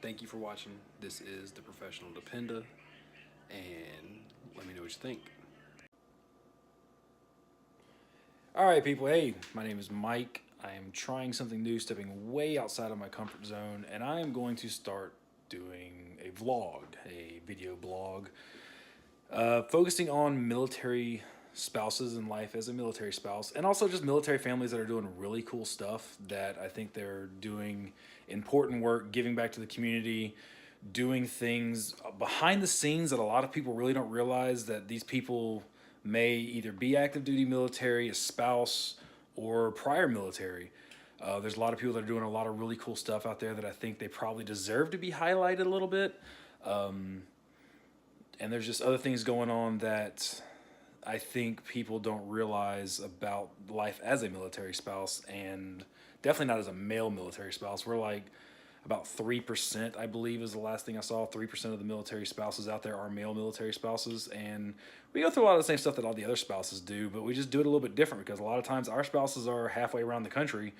Thank you for watching. This is the Professional Dependa, and let me know what you think. All right, people. Hey, my name is Mike. I am trying something new, stepping way outside of my comfort zone, and I am going to start doing a vlog, a video blog, focusing on military spouses and life as a military spouse, and also just military families that are doing really cool stuff that I think they're doing important work, giving back to the community, doing things behind the scenes that a lot of people really don't realize that these people may either be active duty military, a spouse, or prior military. There's a lot of people that are doing a lot of really cool stuff out there that I think they probably deserve to be highlighted a little bit. And there's just other things going on that I think people don't realize about life as a military spouse, and definitely not as a male military spouse. We're like about 3%, I believe, is the last thing I saw. 3% of the military spouses out there are male military spouses, and we go through a lot of the same stuff that all the other spouses do, but we just do it a little bit different because a lot of times our spouses are halfway around the country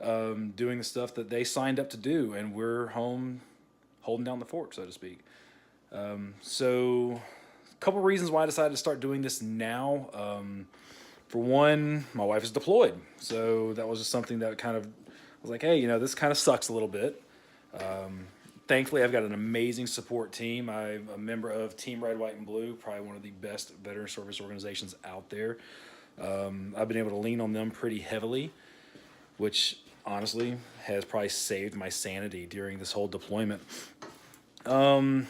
doing the stuff that they signed up to do, and we're home holding down the fort, so to speak. So a couple reasons why I decided to start doing this now. For one, my wife is deployed, so that was just something that kind of, I was like, hey, this kind of sucks a little bit. Thankfully, I've got an amazing support team. I'm a member of Team Red, White, and Blue, probably one of the best veteran service organizations out there. I've been able to lean on them pretty heavily, which honestly has probably saved my sanity during this whole deployment. I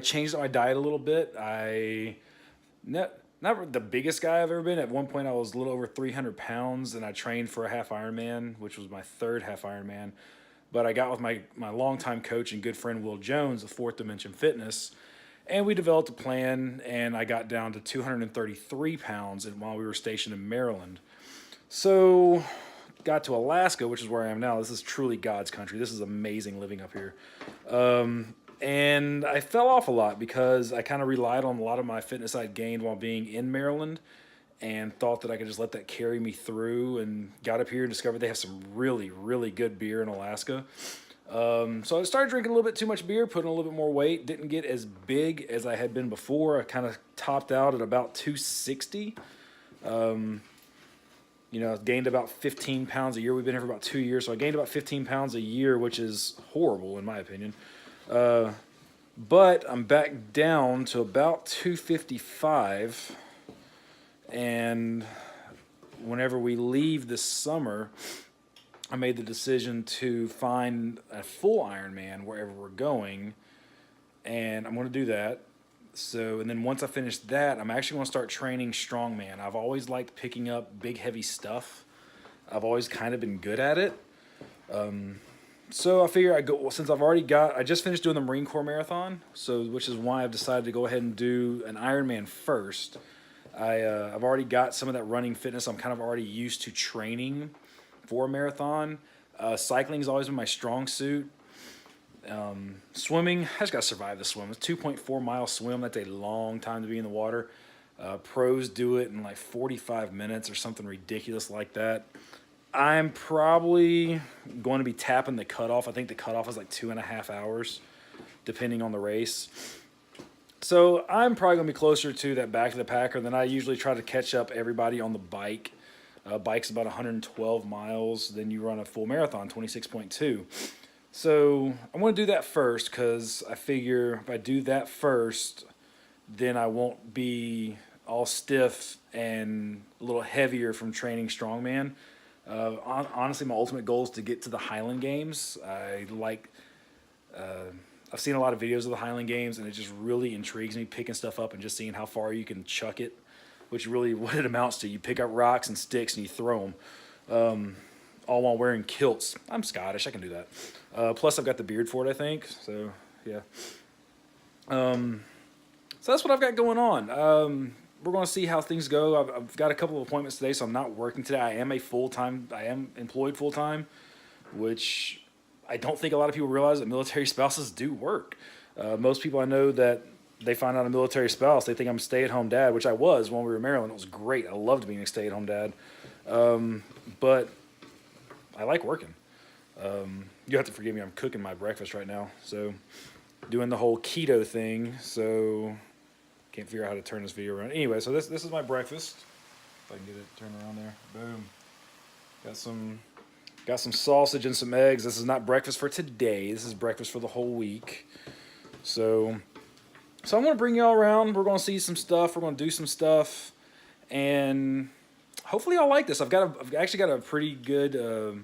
changed my diet a little bit. Not the biggest guy I've ever been. At one point, I was a little over 300 pounds, and I trained for a half Ironman, which was my third half Ironman. But I got with my longtime coach and good friend, Will Jones, of Fourth Dimension Fitness, and we developed a plan, and I got down to 233 pounds while we were stationed in Maryland. So got to Alaska, which is where I am now. This is truly God's country. This is amazing living up here. And I fell off a lot because I kind of relied on a lot of my fitness I'd gained while being in Maryland and thought that I could just let that carry me through, and got up here and discovered they have some really, really good beer in Alaska. So I started drinking a little bit too much beer, putting a little bit more weight, didn't get as big as I had been before. I kind of topped out at about 260. I gained about 15 pounds a year. We've been here for about 2 years, so I gained about 15 pounds a year, which is horrible in my opinion. But I'm back down to about 255, and whenever we leave this summer, I made the decision to find a full Ironman wherever we're going, and I'm going to do that. So, and then once I finish that, I'm actually going to start training strongman. I've always liked picking up big, heavy stuff. I've always kind of been good at it. So I figure since I just finished doing the Marine Corps Marathon, which is why I've decided to go ahead and do an Ironman first. I've already got some of that running fitness. I'm kind of already used to training for a marathon. Cycling has always been my strong suit. Swimming, I just got to survive the swim. It's a 2.4-mile swim. That's a long time to be in the water. Pros do it in like 45 minutes or something ridiculous like that. I'm probably going to be tapping the cutoff. I think the cutoff is like 2.5 hours, depending on the race. So I'm probably going to be closer to that back of the packer than I usually try to catch up everybody on the bike. Bike's about 112 miles. Then you run a full marathon, 26.2. So I'm going to do that first because I figure if I do that first, then I won't be all stiff and a little heavier from training strongman. Honestly, my ultimate goal is to get to the Highland Games. I've seen a lot of videos of the Highland Games, and it just really intrigues me, picking stuff up and just seeing how far you can chuck it, which really what it amounts to. You pick up rocks and sticks and you throw them, all while wearing kilts. I'm Scottish, I can do that. Plus, I've got the beard for it, I think. So, yeah. So that's what I've got going on. We're going to see how things go. I've got a couple of appointments today, so I'm not working today. I am employed full-time, which I don't think a lot of people realize that military spouses do work. Most people I know that they find out a military spouse, they think I'm a stay-at-home dad, which I was when we were in Maryland. It was great. I loved being a stay-at-home dad. But I like working. You have to forgive me, I'm cooking my breakfast right now. So, doing the whole keto thing. So, can't figure out how to turn this video around. Anyway, so this is my breakfast. If I can get it turned around there. Boom. Got some sausage and some eggs. This is not breakfast for today. This is breakfast for the whole week. So I'm going to bring y'all around. We're going to see some stuff. We're going to do some stuff. And hopefully y'all like this. I've actually got a pretty good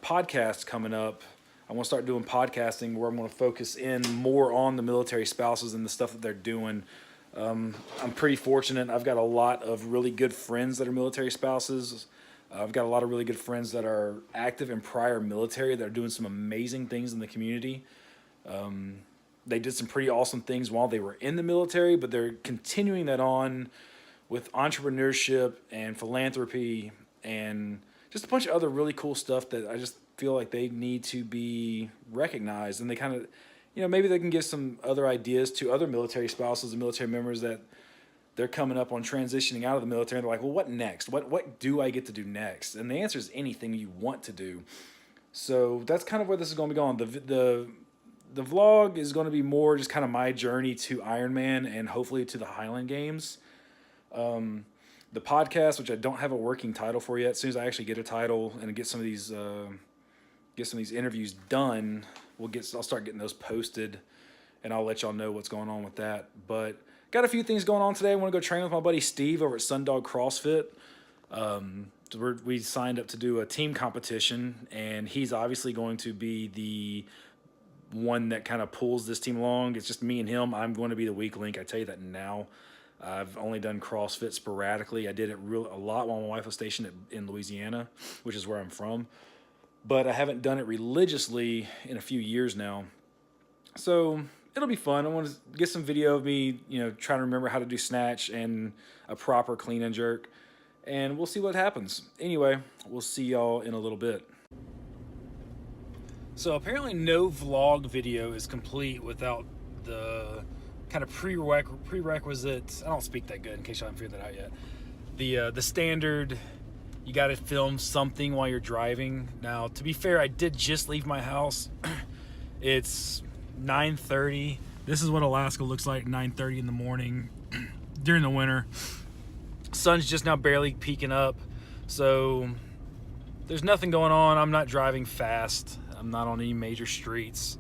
podcast coming up. I want to start doing podcasting where I'm going to focus in more on the military spouses and the stuff that they're doing. I'm pretty fortunate. I've got a lot of really good friends that are military spouses. I've got a lot of really good friends that are active in prior military that are doing some amazing things in the community. They did some pretty awesome things while they were in the military, but they're continuing that on with entrepreneurship and philanthropy and just a bunch of other really cool stuff that I just feel like they need to be recognized. And they kind of, maybe they can give some other ideas to other military spouses and military members that they're coming up on transitioning out of the military. And they're like, well, what next? What do I get to do next? And the answer is anything you want to do. So that's kind of where this is going to be going. The vlog is going to be more just kind of my journey to Ironman and hopefully to the Highland Games. The podcast, which I don't have a working title for yet, as soon as I actually get a title and get some of these interviews done, I'll start getting those posted, and I'll let y'all know what's going on with that. But got a few things going on today. I want to go train with my buddy Steve over at Sundog CrossFit. We signed up to do a team competition, and he's obviously going to be the one that kind of pulls this team along. It's just me and him. I'm going to be the weak link. I tell you that now. I've only done CrossFit sporadically. I did it a lot while my wife was stationed in Louisiana, which is where I'm from. But I haven't done it religiously in a few years now. So it'll be fun. I want to get some video of me, trying to remember how to do snatch and a proper clean and jerk. And we'll see what happens. Anyway, we'll see y'all in a little bit. So apparently no vlog video is complete without the kind of prerequisites. I don't speak that good in case y'all haven't figured that out yet. The standard, you got to film something while you're driving. Now, to be fair, I did just leave my house. It's 9:30. This is what Alaska looks like 9:30 in the morning during the winter. Sun's just now barely peeking up, so there's nothing going on. I'm not driving fast. I'm not on any major streets,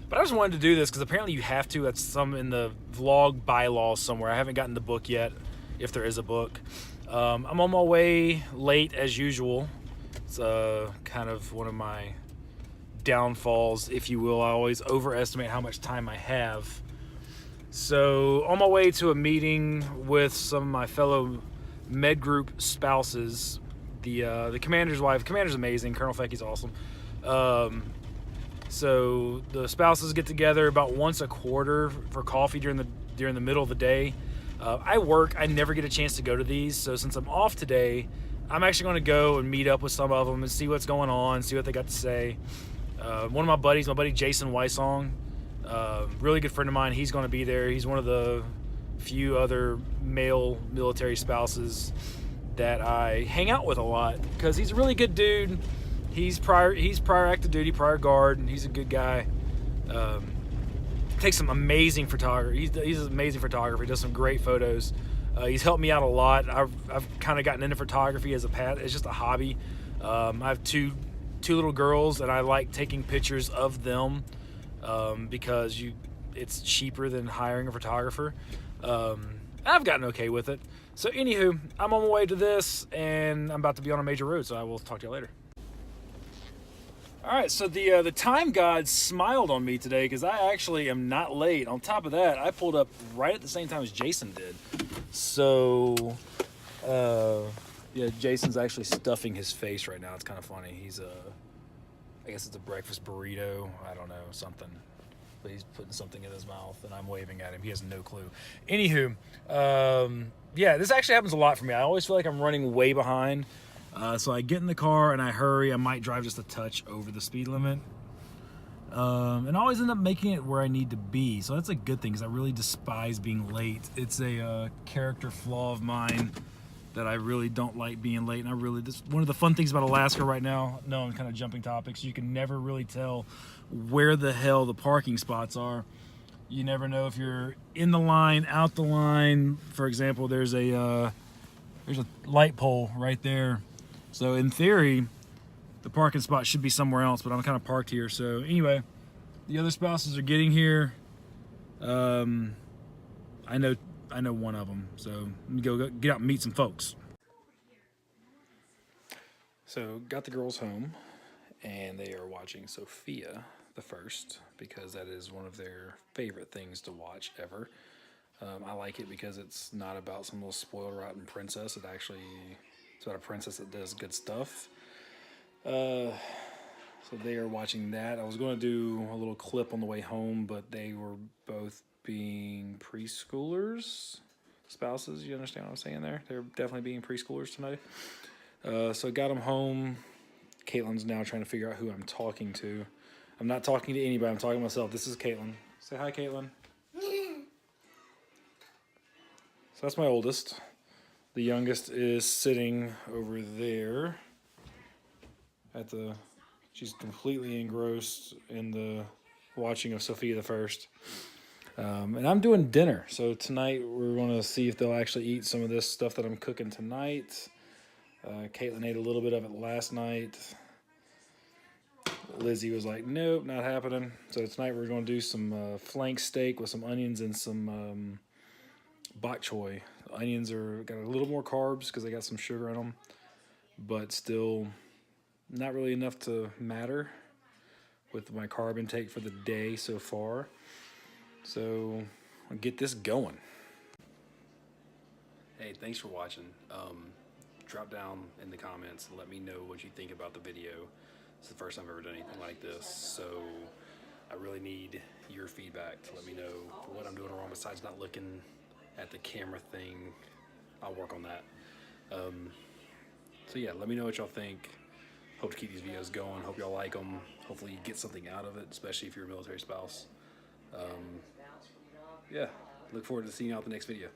but I just wanted to do this because apparently you have to. That's some in the vlog bylaws somewhere. I haven't gotten the book yet, if there is a book. I'm on my way late as usual. It's kind of one of my downfalls, if you will. I always overestimate how much time I have. So on my way to a meeting with some of my fellow med group spouses. The commander's wife. Commander's amazing. Colonel Fecky's awesome. So the spouses get together about once a quarter for coffee during the middle of the day. I work. I never get a chance to go to these. So since I'm off today, I'm actually going to go and meet up with some of them and see what's going on, see what they got to say. One of my buddies, my buddy Jason Weissong, really good friend of mine, he's going to be there. He's one of the few other male military spouses that I hang out with a lot because he's a really good dude. He's prior active duty, prior guard, and he's a good guy. Takes some amazing photography. He's an amazing photographer. He does some great photos. He's helped me out a lot. I've kind of gotten into photography as it's just a hobby. I have two little girls, and I like taking pictures of them because it's cheaper than hiring a photographer. I've gotten okay with it. So anywho, I'm on my way to this, and I'm about to be on a major road, so I will talk to you later. All right, so the time god smiled on me today because I actually am not late. On top of that, I pulled up right at the same time as Jason did. So, yeah, Jason's actually stuffing his face right now. It's kind of funny. He's I guess it's a breakfast burrito. I don't know, something. But he's putting something in his mouth, and I'm waving at him. He has no clue. Anywho, yeah, this actually happens a lot for me. I always feel like I'm running way behind. So I get in the car and I hurry. I might drive just a touch over the speed limit. And I always end up making it where I need to be. So that's a good thing because I really despise being late. It's a character flaw of mine that I really don't like being late. And I really, this one of the fun things about Alaska right now, no, I'm kind of jumping topics, you can never really tell where the hell the parking spots are. You never know if you're in the line, out the line. For example, there's a light pole right there. So in theory, the parking spot should be somewhere else, but I'm kind of parked here. So anyway, the other spouses are getting here. I know one of them. So let me go get out and meet some folks. So got the girls home, and they are watching Sophia the First because that is one of their favorite things to watch ever. I like it because it's not about some little spoiled rotten princess. It's about a princess that does good stuff. So they are watching that. I was going to do a little clip on the way home, but they were both being preschoolers, spouses. You understand what I'm saying there? They're definitely being preschoolers tonight. So I got them home. Caitlin's now trying to figure out who I'm talking to. I'm not talking to anybody. I'm talking to myself. This is Caitlin. Say hi, Caitlin. So that's my oldest. The youngest is sitting over there she's completely engrossed in the watching of Sophia the First. And I'm doing dinner. So tonight we're going to see if they'll actually eat some of this stuff that I'm cooking tonight. Caitlin ate a little bit of it last night. Lizzie was like, nope, not happening. So tonight we're going to do some flank steak with some onions and some bok choy. Onions got a little more carbs because they got some sugar in them, but still not really enough to matter with my carb intake for the day so far. So I'll get this going. Hey, thanks for watching. Drop down in the comments and let me know what you think about the video. It's the first time I've ever done anything like this, so I really need your feedback to let me know what I'm doing wrong besides not looking at the camera thing. I'll work on that. So yeah, let me know what y'all think. Hope to keep these videos going. Hope y'all like them. Hopefully you get something out of it, especially if you're a military spouse. Yeah, look forward to seeing y'all at the next video.